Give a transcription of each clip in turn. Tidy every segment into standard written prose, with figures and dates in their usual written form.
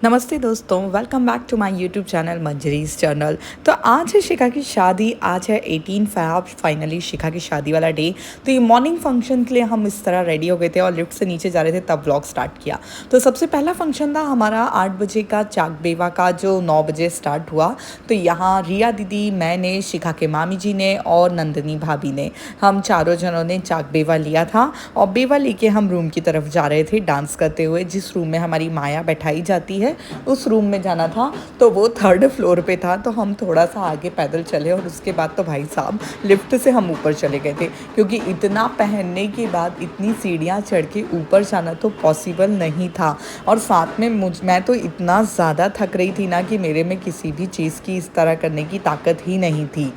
नमस्ते दोस्तों, welcome back to my YouTube channel Manjari's channel. तो आज है शिखा की शादी। आज है 18 फ़रवरी, फाइनली शिखा की शादी वाला डे। तो ये मॉर्निंग फंक्शन के लिए हम इस तरह रेडी हो गए थे और लिफ्ट से नीचे जा रहे थे, तब व्लॉग स्टार्ट किया। तो सबसे पहला फंक्शन था हमारा 8 बजे का चाक बेवा का, जो 9 बजे स्टार्ट हुआ। तो यहाँ रिया दीदी, मैंने, शिखा के मामी जी ने और नंदिनी भाभी ने, हम चारों जनों ने चाक बेवा लिया था और बेवा लेके हम रूम की तरफ जा रहे थे डांस करते हुए। जिस रूम में हमारी माया बैठाई जाती है उस रूम में जाना था। तो वो 3rd फ्लोर पे था, तो हम थोड़ा सा आगे पैदल चले और उसके बाद तो भाई साहब लिफ्ट से हम ऊपर चले गए थे, क्योंकि इतना पहनने के बाद इतनी सीढ़ियाँ चढ़ के ऊपर जाना तो पॉसिबल नहीं था। और साथ में मैं तो इतना ज़्यादा थक रही थी ना कि मेरे में किसी भी चीज़ की इस तरह करने की ताकत ही नहीं थी।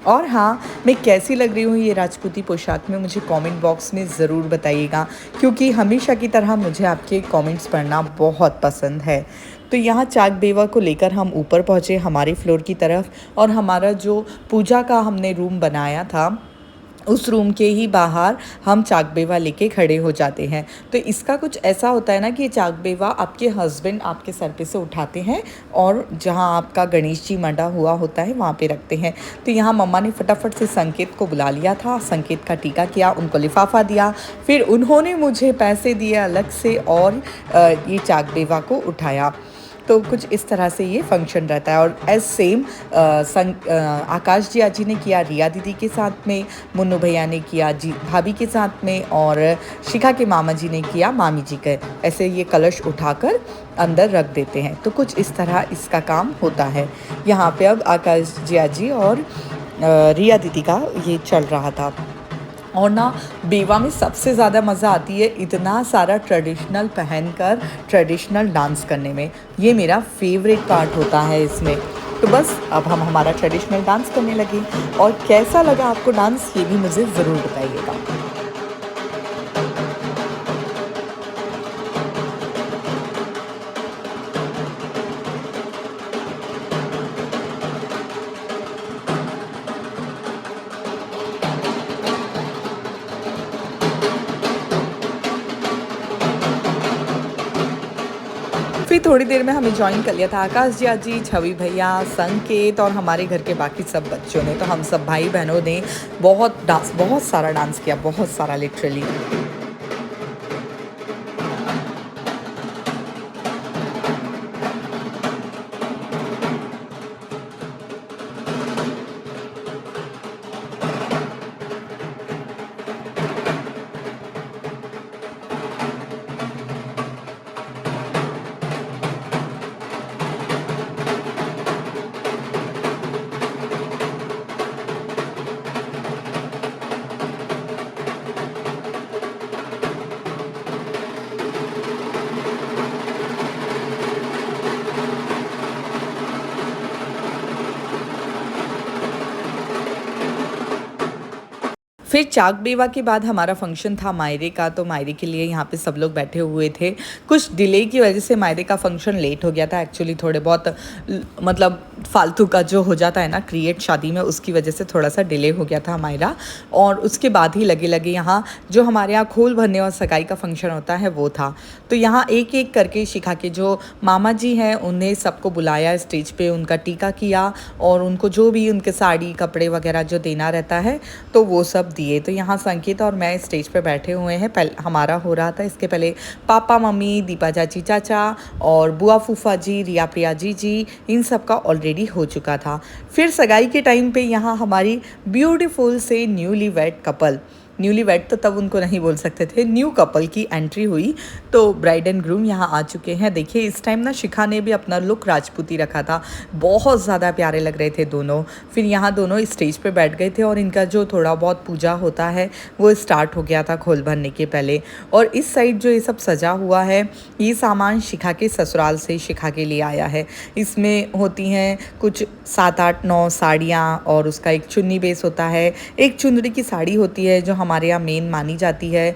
और हाँ, मैं कैसी लग रही हूँ ये राजपूती पोशाक में, मुझे कमेंट बॉक्स में ज़रूर बताइएगा, क्योंकि हमेशा की तरह मुझे आपके कमेंट्स पढ़ना बहुत पसंद है। तो यहाँ चाक बेवा को लेकर हम ऊपर पहुँचे हमारे फ्लोर की तरफ, और हमारा जो पूजा का हमने रूम बनाया था उस रूम के ही बाहर हम चाक बेवा लेके खड़े हो जाते हैं। तो इसका कुछ ऐसा होता है ना कि चाक बेवा आपके हस्बैंड आपके सर पे से उठाते हैं और जहाँ आपका गणेश जी मंडा हुआ होता है वहाँ पे रखते हैं। तो यहाँ मम्मा ने फटाफट से संकेत को बुला लिया था, संकेत का टीका किया, उनको लिफाफा दिया, फिर उन्होंने मुझे पैसे दिए अलग से और ये चाक बेवा को उठाया। तो कुछ इस तरह से ये फंक्शन रहता है। और एज सेम आकाश जी आजी ने किया रिया दीदी के साथ में, मुन्नू भैया ने किया जी भाभी के साथ में, और शिखा के मामा जी ने किया मामी जी के। ऐसे ये कलश उठाकर अंदर रख देते हैं। तो कुछ इस तरह इसका काम होता है। यहाँ पे अब आकाश जी आजी और रिया दीदी का ये चल रहा था। और ना, बेवा में सबसे ज़्यादा मज़ा आती है इतना सारा ट्रेडिशनल पहनकर ट्रेडिशनल डांस करने में। ये मेरा फेवरेट पार्ट होता है इसमें। तो बस अब हम हमारा ट्रेडिशनल डांस करने लगे, और कैसा लगा आपको डांस ये भी मुझे ज़रूर बताइएगा। फिर थोड़ी देर में हमें ज्वाइन कर लिया था आकाश जी आजी, छवि भैया, संकेत और हमारे घर के बाकी सब बच्चों ने। तो हम सब भाई बहनों ने बहुत सारा डांस किया, बहुत सारा लिटरली। फिर चाक बेवा के बाद हमारा फंक्शन था मायरे का। तो मायरे के लिए यहाँ पे सब लोग बैठे हुए थे। कुछ डिले की वजह से मायरे का फंक्शन लेट हो गया था। एक्चुअली थोड़े बहुत मतलब फालतू का जो हो जाता है ना क्रिएट शादी में, उसकी वजह से थोड़ा सा डिले हो गया था हमारा। और उसके बाद ही लगे लगे यहाँ जो हमारे यहाँ खोल भरने और सगाई का फंक्शन होता है वो था। तो यहाँ एक एक करके शिखा के जो मामा जी हैं उन्हें सबको बुलाया स्टेज पे, उनका टीका किया और उनको जो भी उनके साड़ी कपड़े वगैरह जो देना रहता है तो वो सब दिए। तो यहाँ संकेत और मैं स्टेज पे बैठे हुए हैं। पहले हमारा हो रहा था, इसके पहले पापा मम्मी, दीपा चाची चाचा और बुआ फूफा जी, रिया प्रिया जी, इन सब का ऑलरेडी हो चुका था। फिर सगाई के टाइम पे यहाँ हमारी ब्यूटीफुल से newly wed couple, newly wed तो तब उनको नहीं बोल सकते थे, न्यू कपल की एंट्री हुई। तो ब्राइड एंड ग्रूम यहाँ आ चुके हैं। देखिए इस टाइम ना शिखा ने भी अपना लुक राजपूती रखा था, बहुत ज़्यादा प्यारे लग रहे थे दोनों। फिर यहाँ दोनों स्टेज पे बैठ गए थे और इनका जो थोड़ा बहुत पूजा होता है वो स्टार्ट हो गया था खोल भरने के पहले। और इस साइड जो ये सब सजा हुआ है, ये सामान शिखा के ससुराल से शिखा के लिए आया है। इसमें होती हैं कुछ 7 8 9 साड़ियाँ, और उसका एक चुन्नी बेस होता है, एक चुंदड़ी की साड़ी होती है जो हमारे यहाँ मेन मानी जाती है,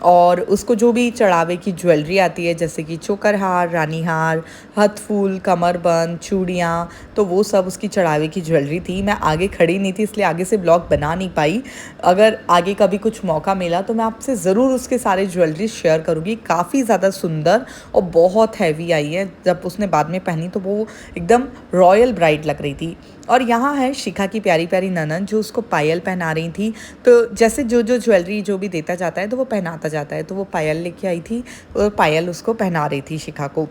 और उसको जो भी चढ़ावे की ज्वेलरी आती है जैसे कि चोकर हार, रानी हार, हथ फूल, कमरबंद, चूड़ियाँ, तो वो सब उसकी चढ़ावे की ज्वेलरी थी। मैं आगे खड़ी नहीं थी इसलिए आगे से ब्लॉग बना नहीं पाई। अगर आगे कभी कुछ मौका मिला तो मैं आपसे ज़रूर उसके सारे ज्वेलरी शेयर करूँगी। काफ़ी ज़्यादा सुंदर और बहुत हैवी आई है। जब उसने बाद में पहनी तो वो एकदम रॉयल ब्राइड लग रही थी। और यहाँ है शिखा की प्यारी प्यारी ननद जो उसको पायल पहना रही थी। तो जैसे जो जो ज्वेलरी जो भी देता जाता है तो वो पहनाता जाता है, तो वो पायल लेके आई थी और पायल उसको पहना रही थी शिखा को।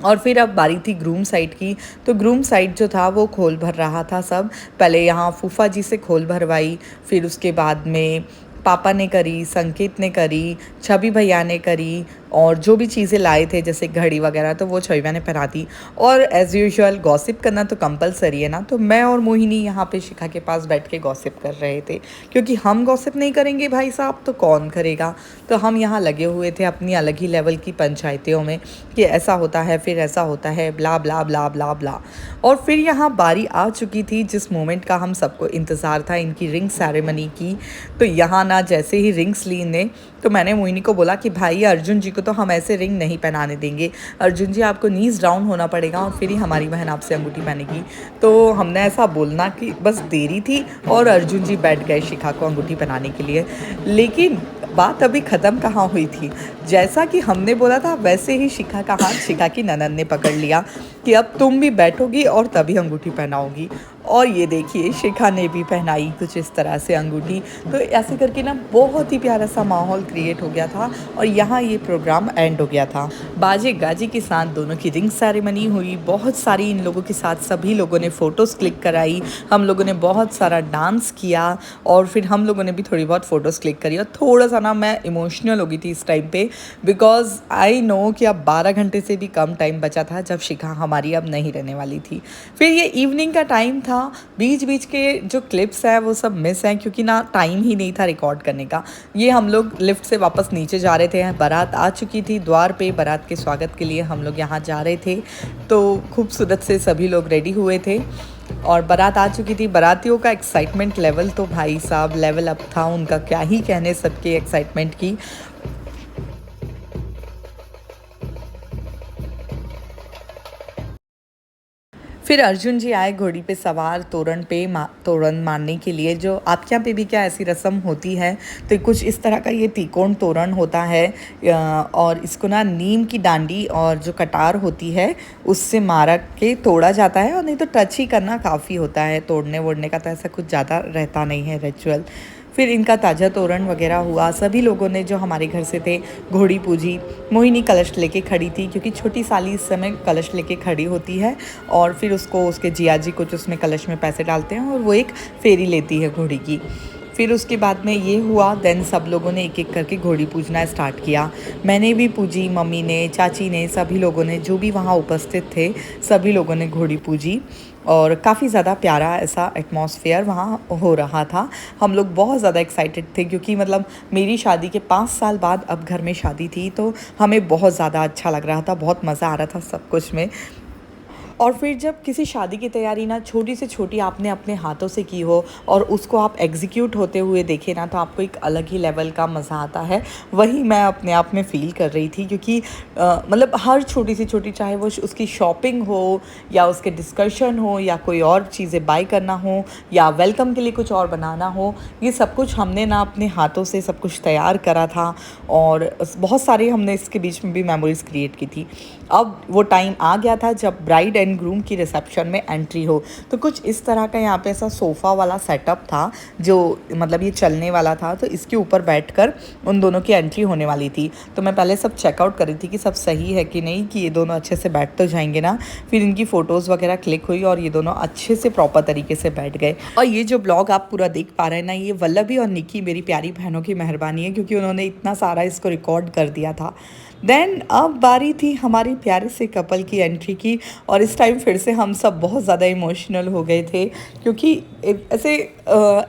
और फिर अब बारी थी ग्रूम साइड की। तो ग्रूम साइड जो था वो खोल भर रहा था सब। पहले यहाँ फूफा जी से खोल भरवाई, फिर उसके बाद में पापा ने करी, संकेत ने करी, छवि भैया ने करी, और जो भी चीज़ें लाए थे जैसे घड़ी वगैरह तो वो छवि भैया ने पहना दी। और एज़ यूजुअल गॉसिप करना तो कंपलसरी है ना, तो मैं और मोहिनी यहाँ पे शिखा के पास बैठ के गॉसिप कर रहे थे, क्योंकि हम गॉसिप नहीं करेंगे भाई साहब तो कौन करेगा। तो हम यहाँ लगे हुए थे अपनी अलग ही लेवल की पंचायतियों में कि ऐसा होता है, फिर ऐसा होता है, ब्ला ब्ला ब्ला ब्ला ब्ला। और फिर यहाँ बारी आ चुकी थी जिस मोमेंट का हम सबको इंतज़ार था, इनकी रिंग सेरेमनी की। तो यहाँ ना जैसे ही रिंग्स ली ने, तो मैंने मोहिनी को बोला कि भाई अर्जुन जी को तो हम ऐसे रिंग नहीं पहनाने देंगे, अर्जुन जी आपको नीज डाउन होना पड़ेगा और फिर ही हमारी बहन आपसे अंगूठी पहनेगी। तो हमने ऐसा बोलना कि बस देरी थी और अर्जुन जी बैठ गए शिखा को अंगूठी पहनाने के लिए। लेकिन बात अभी ख़त्म कहाँ हुई थी, जैसा कि हमने बोला था वैसे ही शिखा का हाथ शिखा की ननद ने पकड़ लिया कि अब तुम भी बैठोगी और तभी अंगूठी पहनाओगी। और ये देखिए शिखा ने भी पहनाई कुछ इस तरह से अंगूठी। तो ऐसे करके ना बहुत ही प्यारा सा माहौल क्रिएट हो गया था और यहाँ ये प्रोग्राम एंड हो गया था। बाजे गाजे के साथ दोनों की रिंग सेरेमनी हुई, बहुत सारी इन लोगों के साथ सभी लोगों ने फ़ोटोज़ क्लिक कराई, हम लोगों ने बहुत सारा डांस किया और फिर हम लोगों ने भी थोड़ी बहुत फ़ोटोज़ क्लिक करी। और थोड़ा सा ना मैं इमोशनल हो गई थी इस टाइम पे, बिकॉज आई नो कि अब 12 घंटे से भी कम टाइम बचा था जब शिखा हमारी अब नहीं रहने वाली थी। फिर ये इवनिंग का टाइम था, बीच बीच के जो क्लिप्स हैं वो सब मिस हैं क्योंकि ना टाइम ही नहीं था रिकॉर्ड करने का। ये हम लोग लिफ्ट से वापस नीचे जा रहे थे, बारात आ चुकी थी द्वार पे, बारात के स्वागत के लिए हम लोग यहाँ जा रहे थे। तो खूबसूरत से सभी लोग रेडी हुए थे और बारात आ चुकी थी। बारातियों का एक्साइटमेंट लेवल तो भाई साहब लेवल अप था, उनका क्या ही कहने सबके एक्साइटमेंट की। फिर अर्जुन जी आए घोड़ी पे सवार तोरण पे तोरण मारने के लिए, जो आपके यहाँ पे भी क्या ऐसी रस्म होती है। तो कुछ इस तरह का ये त्रिकोण तोरण होता है और इसको ना नीम की डांडी और जो कटार होती है उससे मार के तोड़ा जाता है, और नहीं तो टच ही करना काफ़ी होता है, तोड़ने वोड़ने का तो ऐसा कुछ ज़्यादा रहता नहीं है रिचुअल। फिर इनका ताजा तोरण वगैरह हुआ, सभी लोगों ने जो हमारे घर से थे घोड़ी पूजी। मोहिनी कलश लेके खड़ी थी क्योंकि छोटी साली इस समय कलश लेके खड़ी होती है और फिर उसको उसके जिया जी कुछ उसमें कलश में पैसे डालते हैं और वो एक फेरी लेती है घोड़ी की। फिर उसके बाद में ये हुआ, देन सब लोगों ने एक एक करके घोड़ी पूजना स्टार्ट किया। मैंने भी पूजी, मम्मी ने, चाची ने, सभी लोगों ने जो भी वहाँ उपस्थित थे सभी लोगों ने घोड़ी पूजी और काफ़ी ज़्यादा प्यारा ऐसा एटमॉस्फेयर वहाँ हो रहा था। हम लोग बहुत ज़्यादा एक्साइटेड थे क्योंकि मतलब मेरी शादी के 5 साल बाद अब घर में शादी थी, तो हमें बहुत ज़्यादा अच्छा लग रहा था, बहुत मज़ा आ रहा था सब कुछ में। और फिर जब किसी शादी की तैयारी ना छोटी से छोटी आपने अपने हाथों से की हो और उसको आप एग्जीक्यूट होते हुए देखें ना, तो आपको एक अलग ही लेवल का मज़ा आता है। वही मैं अपने आप में फ़ील कर रही थी क्योंकि मतलब हर छोटी से छोटी, चाहे वो उसकी शॉपिंग हो या उसके डिस्कशन हो या कोई और चीज़ें बाय करना हो या वेलकम के लिए कुछ और बनाना हो, ये सब कुछ हमने ना अपने हाथों से सब कुछ तैयार करा था और बहुत सारी हमने इसके बीच में भी मेमोरीज़ क्रिएट की थी। अब वो टाइम आ गया था जब ब्राइड एंड ग्रूम की रिसेप्शन में एंट्री हो, तो कुछ इस तरह का यहाँ पे ऐसा सोफ़ा वाला सेटअप था जो मतलब ये चलने वाला था, तो इसके ऊपर बैठकर उन दोनों की एंट्री होने वाली थी। तो मैं पहले सब चेकआउट कर रही थी कि सब सही है कि नहीं, कि ये दोनों अच्छे से बैठ तो जाएंगे ना। फिर इनकी फ़ोटोज़ वगैरह क्लिक हुई और ये दोनों अच्छे से प्रॉपर तरीके से बैठ गए। और ये जो ब्लॉग आप पूरा देख पा रहे हैं ना, ये वल्लभी और निकी मेरी प्यारी बहनों की मेहरबानी है क्योंकि उन्होंने इतना सारा इसको रिकॉर्ड कर दिया था। देन अब बारी थी हमारी प्यारे से कपल की एंट्री की और इस टाइम फिर से हम सब बहुत ज़्यादा इमोशनल हो गए थे क्योंकि ऐसे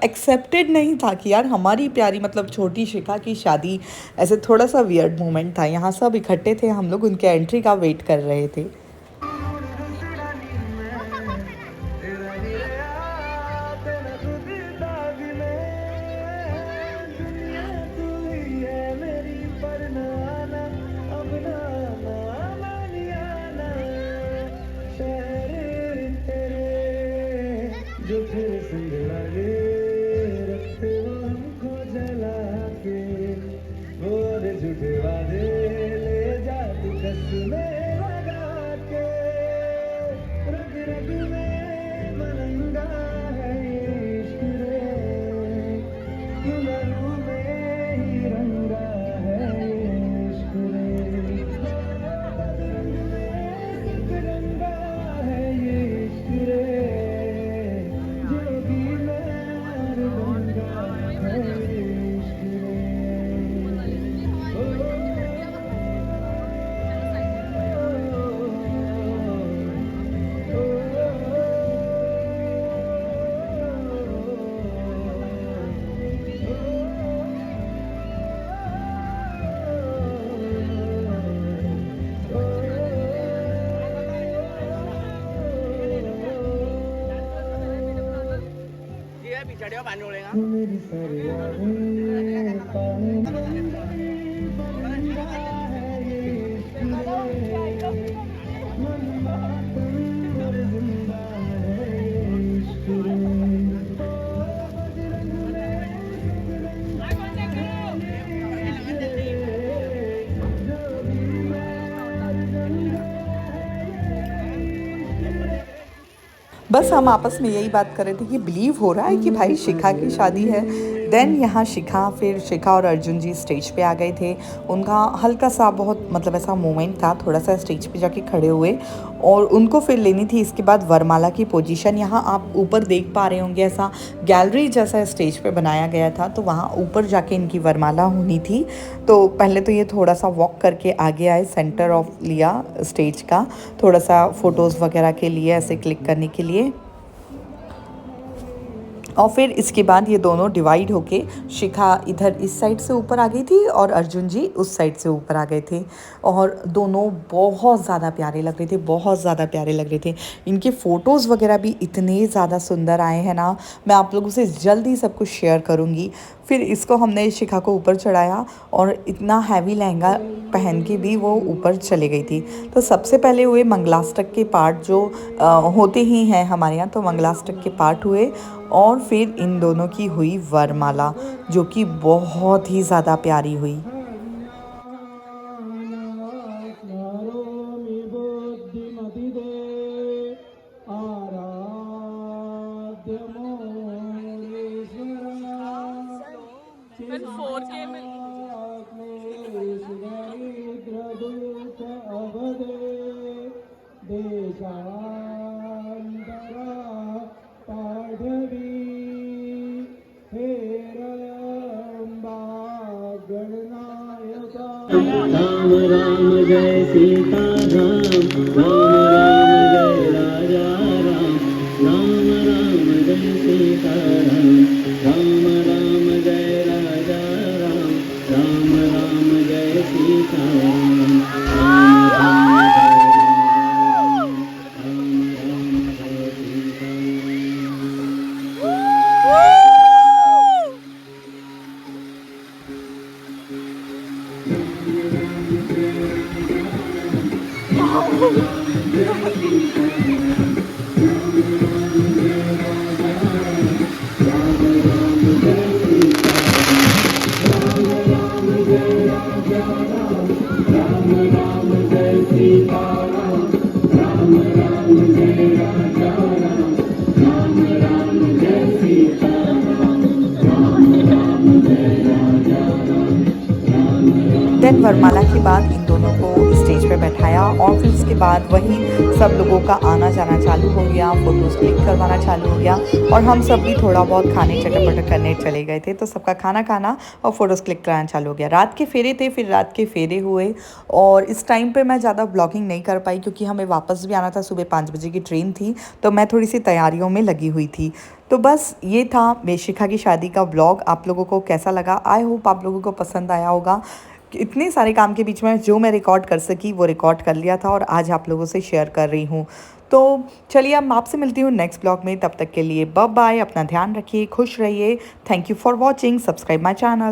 एक्सेप्टेड नहीं था कि यार हमारी प्यारी मतलब छोटी शिखा की शादी, ऐसे थोड़ा सा वियर्ड मोमेंट था। यहाँ सब इकट्ठे थे, हम लोग उनके एंट्री का वेट कर रहे थे। बस हम आपस में यही बात कर रहे थे कि बिलीव हो रहा है कि भाई शिखा की शादी है। देन यहाँ शिखा और अर्जुन जी स्टेज पे आ गए थे। उनका हल्का सा बहुत मतलब ऐसा मोमेंट था, थोड़ा सा स्टेज पे जाके खड़े हुए और उनको फिर लेनी थी इसके बाद वरमाला की पोजीशन। यहाँ आप ऊपर देख पा रहे होंगे ऐसा गैलरी जैसा स्टेज पे बनाया गया था, तो वहाँ ऊपर जाके इनकी वरमाला होनी थी। तो पहले तो ये थोड़ा सा वॉक करके आगे आए, सेंटर ऑफ लिया स्टेज का, थोड़ा सा फ़ोटोज़ वगैरह के लिए ऐसे क्लिक करने के लिए। और फिर इसके बाद ये दोनों डिवाइड होके शिखा इधर इस साइड से ऊपर आ गई थी और अर्जुन जी उस साइड से ऊपर आ गए थे। और दोनों बहुत ज़्यादा प्यारे लग रहे थे, बहुत ज़्यादा प्यारे लग रहे थे। इनके फ़ोटोज़ वगैरह भी इतने ज़्यादा सुंदर आए हैं ना, मैं आप लोगों से जल्दी सब कुछ शेयर करूँगी। फिर इसको हमने शिखा को ऊपर चढ़ाया और इतना हैवी लहंगा पहन के भी वो ऊपर चले गई थी। तो सबसे पहले हुए मंगलाष्टक के पार्ट जो होते ही हैं हमारे यहाँ, तो मंगलाष्टक के पार्ट हुए और फिर इन दोनों की हुई वरमाला, जो कि बहुत ही ज़्यादा प्यारी हुई। राम राम जय सीता राम, राम राम जय राजा राम, राम राम जय सीता राम, राम राम जय राजा राम, राम राम जय सीता राम, राम राम जय सीता देन वरमाला के बाद इन दोनों को स्टेज पे बैठाया और फिर उसके बाद वही सब लोगों का आना जाना चालू हो गया, फ़ोटोज़ क्लिक करवाना चालू हो गया और हम सब भी थोड़ा बहुत खाने चटर-पटर करने चले गए थे। तो सबका खाना खाना और फ़ोटोज़ क्लिक कराना चालू हो गया। रात के फेरे थे, फिर रात के फेरे हुए और इस टाइम पे मैं ज़्यादा ब्लॉगिंग नहीं कर पाई क्योंकि हमें वापस भी आना था, सुबह 5 बजे की ट्रेन थी, तो मैं थोड़ी सी तैयारियों में लगी हुई थी। तो बस ये था शिखा की शादी का व्लॉग। आप लोगों को कैसा लगा? आई होप आप लोगों को पसंद आया होगा। इतने सारे काम के बीच में जो मैं रिकॉर्ड कर सकी वो रिकॉर्ड कर लिया था और आज आप लोगों से शेयर कर रही हूँ। तो चलिए अब मैं आपसे मिलती हूँ नेक्स्ट ब्लॉग में। तब तक के लिए बाय बाय, अपना ध्यान रखिए, खुश रहिए। Thank you for watching, subscribe my channel.